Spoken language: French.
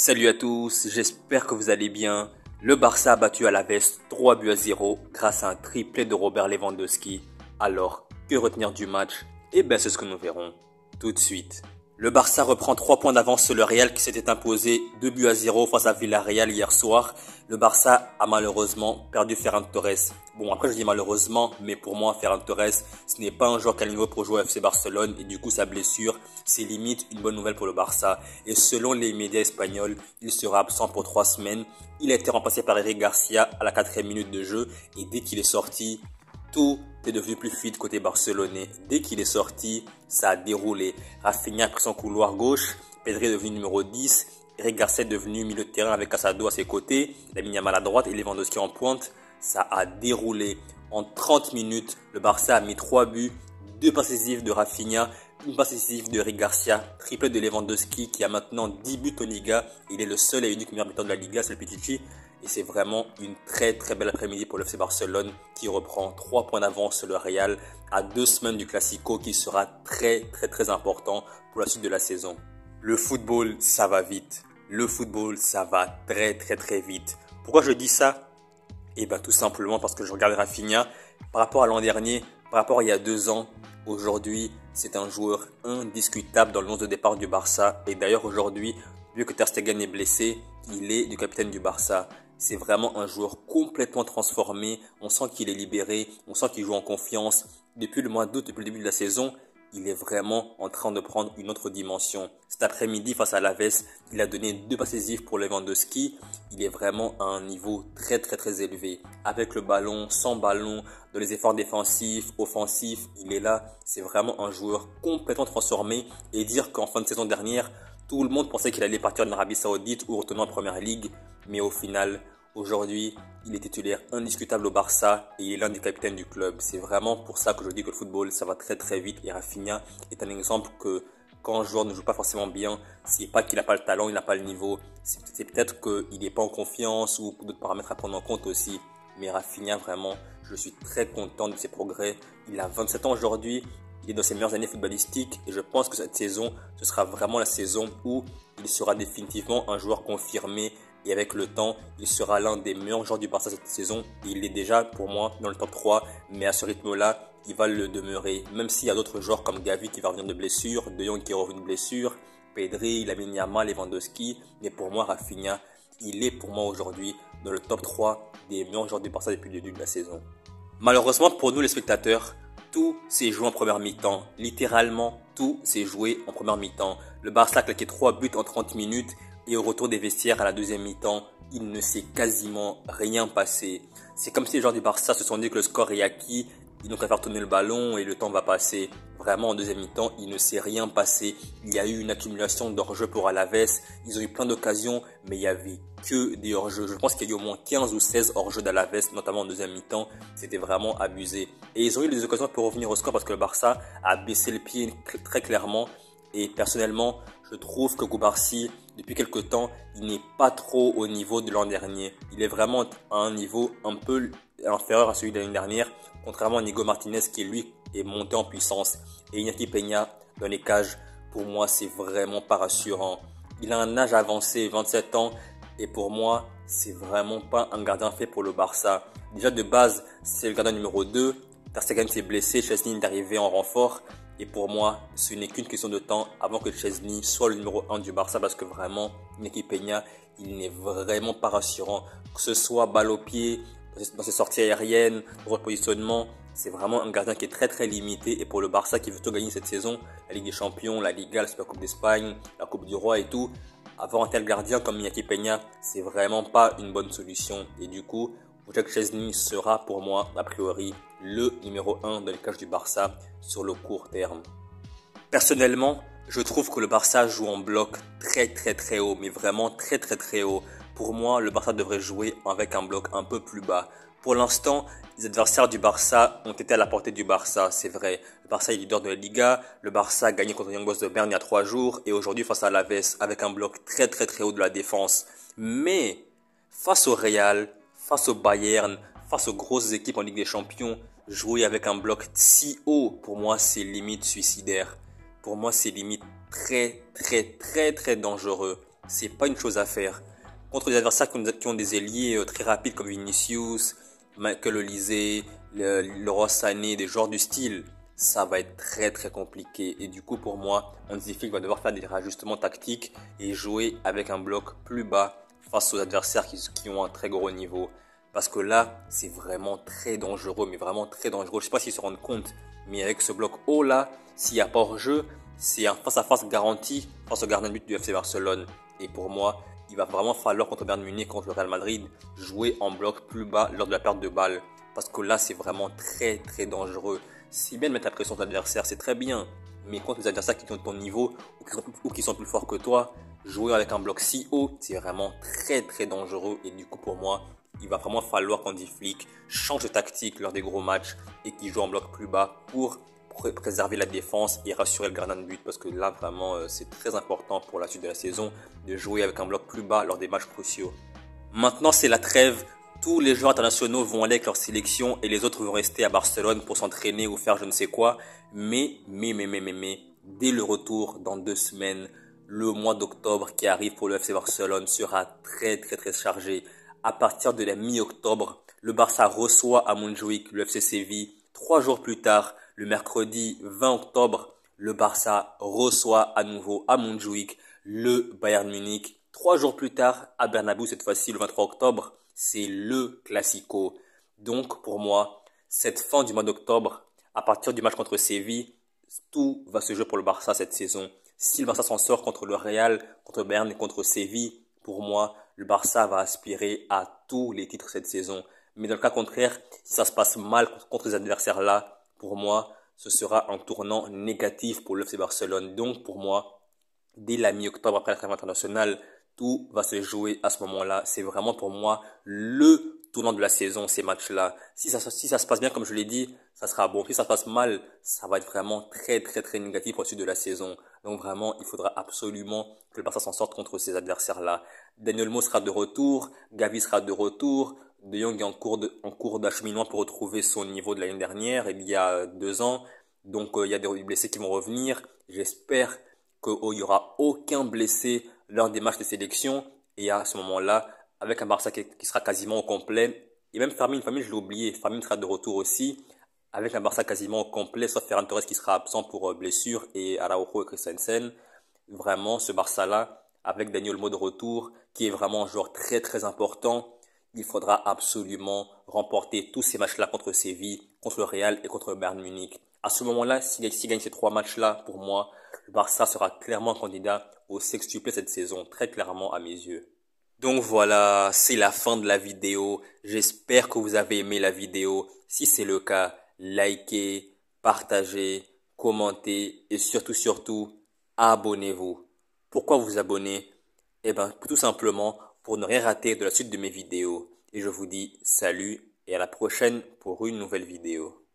Salut à tous, j'espère que vous allez bien. Le Barça a battu Alaves 3-0 grâce à un triplé de Robert Lewandowski. Alors, que retenir du match? Eh bien, c'est ce que nous verrons tout de suite. Le Barça reprend 3 points d'avance sur le Real qui s'était imposé 2-0 face à Villarreal hier soir. Le Barça a malheureusement perdu Ferran Torres. Bon, après je dis malheureusement, mais pour moi Ferran Torres, ce n'est pas un joueur qui a le niveau pour jouer au FC Barcelone et du coup sa blessure, c'est limite une bonne nouvelle pour le Barça. Et selon les médias espagnols, il sera absent pour 3 semaines. Il a été remplacé par Eric Garcia à la 4e minute de jeu et dès qu'il est sorti, tout est devenu plus fluide côté barcelonais. Dès qu'il est sorti, ça a déroulé. Rafinha a pris son couloir gauche, Pedri est devenu numéro 10, Eric Garcia est devenu milieu de terrain avec Casado à ses côtés, Lamine Yamal à droite et Lewandowski en pointe. Ça a déroulé. En 30 minutes, le Barça a mis 3 buts, 2 passes décisives de Rafinha, une passe décisive de Eric Garcia, triplé de Lewandowski qui a maintenant 10 buts en Liga. Il est le seul et unique meilleur buteur de la Liga, c'est le Pichichi. Et c'est vraiment une très belle après-midi pour le FC Barcelone qui reprend 3 points d'avance sur le Real à 2 semaines du Classico qui sera très important pour la suite de la saison. Le football, ça va vite. Le football, ça va très vite. Pourquoi je dis ça? Eh bien tout simplement parce que je regarde Rafinha par rapport à l'an dernier, par rapport à il y a 2 ans. Aujourd'hui, c'est un joueur indiscutable dans le 11 de départ du Barça. Et d'ailleurs aujourd'hui, vu que Ter Stegen est blessé, il est du capitaine du Barça. C'est vraiment un joueur complètement transformé. On sent qu'il est libéré, on sent qu'il joue en confiance. Depuis le mois d'août, depuis le début de la saison, il est vraiment en train de prendre une autre dimension. Cet après-midi, face à Alaves, il a donné 2 passes décisives pour Lewandowski. Il est vraiment à un niveau très élevé. Avec le ballon, sans ballon, dans les efforts défensifs, offensifs, il est là. C'est vraiment un joueur complètement transformé. Et dire qu'en fin de saison dernière, tout le monde pensait qu'il allait partir en Arabie Saoudite ou retourner en Première Ligue. Mais au final, aujourd'hui, il est titulaire indiscutable au Barça et il est l'un des capitaines du club. C'est vraiment pour ça que je dis que le football, ça va très vite. Et Rafinha est un exemple que quand un joueur ne joue pas forcément bien, c'est pas qu'il n'a pas le talent, il n'a pas le niveau. C'est peut-être qu'il n'est pas en confiance ou d'autres paramètres à prendre en compte aussi. Mais Rafinha, vraiment, je suis très content de ses progrès. Il a 27 ans aujourd'hui. Il est dans ses meilleures années footballistiques et je pense que cette saison, ce sera vraiment la saison où il sera définitivement un joueur confirmé et avec le temps, il sera l'un des meilleurs joueurs du Barça cette saison. Et il est déjà pour moi dans le top 3, mais à ce rythme-là, il va le demeurer. Même s'il y a d'autres joueurs comme Gavi qui va revenir de blessure, De Jong qui est revenu de blessure, Pedri, Lamine Yamal, Lewandowski, mais pour moi Rafinha, il est pour moi aujourd'hui dans le top 3 des meilleurs joueurs du Barça depuis le début de la saison. Malheureusement pour nous les spectateurs, tout s'est joué en première mi-temps. Littéralement, tout s'est joué en première mi-temps. Le Barça a claqué 3 buts en 30 minutes et au retour des vestiaires à la deuxième mi-temps, il ne s'est quasiment rien passé. C'est comme si les joueurs du Barça se sont dit que le score est acquis, ils n'ont qu'à faire tourner le ballon et le temps va passer. Vraiment, en deuxième mi-temps, il ne s'est rien passé. Il y a eu une accumulation d'hors-jeu pour Alaves. Ils ont eu plein d'occasions, mais il y avait que des hors-jeux. Je pense qu'il y a eu au moins 15 ou 16 hors-jeux d'Alaves, notamment en deuxième mi-temps. C'était vraiment abusé. Et ils ont eu des occasions pour revenir au score parce que le Barça a baissé le pied très clairement. Et personnellement, je trouve que Cubarsí, depuis quelques temps, il n'est pas trop au niveau de l'an dernier. Il est vraiment à un niveau un peu inférieur à celui de l'année dernière, contrairement à Nico Martinez qui lui est monté en puissance. Et Iñaki Peña dans les cages, pour moi, c'est vraiment pas rassurant. Il a un âge avancé, 27 ans, et pour moi, c'est vraiment pas un gardien fait pour le Barça. Déjà de base, c'est le gardien numéro 2. Ter Stegen s'est blessé, Chesney est arrivé en renfort. Et pour moi, ce n'est qu'une question de temps avant que Chesney soit le numéro 1 du Barça parce que vraiment, Iñaki Peña, il n'est vraiment pas rassurant. Que ce soit balle au pied, dans ses sorties aériennes, repositionnement, c'est vraiment un gardien qui est très limité. Et pour le Barça qui veut tout gagner cette saison, la Ligue des Champions, la Liga, la Supercoupe d'Espagne, la Coupe du Roi et tout, avoir un tel gardien comme Iñaki Peña, c'est vraiment pas une bonne solution. Et du coup, Jack Chesney sera pour moi, a priori, le numéro 1 dans les cages du Barça sur le court terme. Personnellement, je trouve que le Barça joue en bloc très haut, mais vraiment très haut. Pour moi, le Barça devrait jouer avec un bloc un peu plus bas. Pour l'instant, les adversaires du Barça ont été à la portée du Barça, c'est vrai. Le Barça est leader de la Liga, le Barça a gagné contre Young Boys de Berne il y a 3 jours et aujourd'hui face à Alaves avec un bloc très haut de la défense. Mais face au Real, face au Bayern, face aux grosses équipes en Ligue des Champions, jouer avec un bloc si haut, pour moi, c'est limite suicidaire. Pour moi, c'est limite très dangereux. c'est pas une chose à faire. Contre des adversaires qui ont des ailiers très rapides comme Vinicius, Michael Olise, Leroy Sané, des joueurs du style, ça va être très très compliqué. Et du coup, pour moi, Hansi Flick va devoir faire des réajustements tactiques et jouer avec un bloc plus bas face aux adversaires qui ont un très gros niveau. Parce que là, c'est vraiment très dangereux, mais vraiment très dangereux. Je sais pas s'ils se rendent compte, mais avec ce bloc haut là, s'il n'y a pas hors-jeu, c'est un face-à-face garanti face au gardien de but du FC Barcelone. Et pour moi, il va vraiment falloir contre Bayern Munich, contre le Real Madrid, jouer en bloc plus bas lors de la perte de balle. Parce que là, c'est vraiment très très dangereux. C'est bien de mettre la pression sur l'adversaire, c'est très bien. Mais contre les adversaires qui ont ton niveau ou qui sont plus forts que toi, jouer avec un bloc si haut, c'est vraiment très très dangereux. Et du coup, pour moi, il va vraiment falloir qu'Hansi Flick change de tactique lors des gros matchs et qu'il joue en bloc plus bas pour préserver la défense et rassurer le gardien de but, parce que là vraiment c'est très important pour la suite de la saison de jouer avec un bloc plus bas lors des matchs cruciaux. Maintenant c'est la trêve, tous les joueurs internationaux vont aller avec leur sélection et les autres vont rester à Barcelone pour s'entraîner ou faire je ne sais quoi, mais dès le retour dans 2 semaines, le mois d'octobre qui arrive pour le FC Barcelone sera très très très chargé. À partir de la mi-octobre, le Barça reçoit à Montjuïc le FC Séville. 3 jours plus tard, le mercredi 20 octobre, le Barça reçoit à nouveau à Montjuïc le Bayern Munich. 3 jours plus tard, à Bernabéu, cette fois-ci le 23 octobre, c'est le Classico. Donc pour moi, cette fin du mois d'octobre, à partir du match contre Séville, tout va se jouer pour le Barça cette saison. Si le Barça s'en sort contre le Real, contre Bayern et contre Séville, pour moi, le Barça va aspirer à tous les titres cette saison. Mais dans le cas contraire, si ça se passe mal contre ces adversaires-là, pour moi, ce sera un tournant négatif pour le FC Barcelone. Donc pour moi, dès la mi-octobre après la trêve internationale, tout va se jouer à ce moment-là. C'est vraiment pour moi le tournant de la saison, ces matchs-là. Si ça se passe bien, comme je l'ai dit, ça sera bon. Si ça se passe mal, ça va être vraiment très très très négatif pour la suite de la saison. Donc vraiment, il faudra absolument que le Barça s'en sorte contre ces adversaires-là. Daniel Olmo sera de retour, Gavi sera de retour, De Jong est en cours d'acheminement pour retrouver son niveau de l'année dernière, il y a 2 ans. Donc il y a des blessés qui vont revenir. J'espère qu'il n'y aura aucun blessé lors des matchs de sélection. Et à ce moment-là, avec un Barça qui sera quasiment au complet, et même Fermin, je l'ai oublié, Fermin sera de retour aussi, avec un Barça quasiment au complet, sauf Ferran Torres qui sera absent pour blessure, et Araujo et Christensen. Vraiment, ce Barça-là, avec Daniel Olmo de retour, qui est vraiment un joueur très très important, il faudra absolument remporter tous ces matchs-là contre Séville, contre le Real et contre le Bayern Munich. À ce moment-là, s'il gagne ces 3 matchs-là, pour moi, le Barça sera clairement candidat au sextuplé cette saison, très clairement à mes yeux. Donc voilà, c'est la fin de la vidéo. J'espère que vous avez aimé la vidéo. Si c'est le cas, likez, partagez, commentez et surtout, abonnez-vous. Pourquoi vous abonner? Eh ben, tout simplement pour ne rien rater de la suite de mes vidéos. Et je vous dis salut et à la prochaine pour une nouvelle vidéo.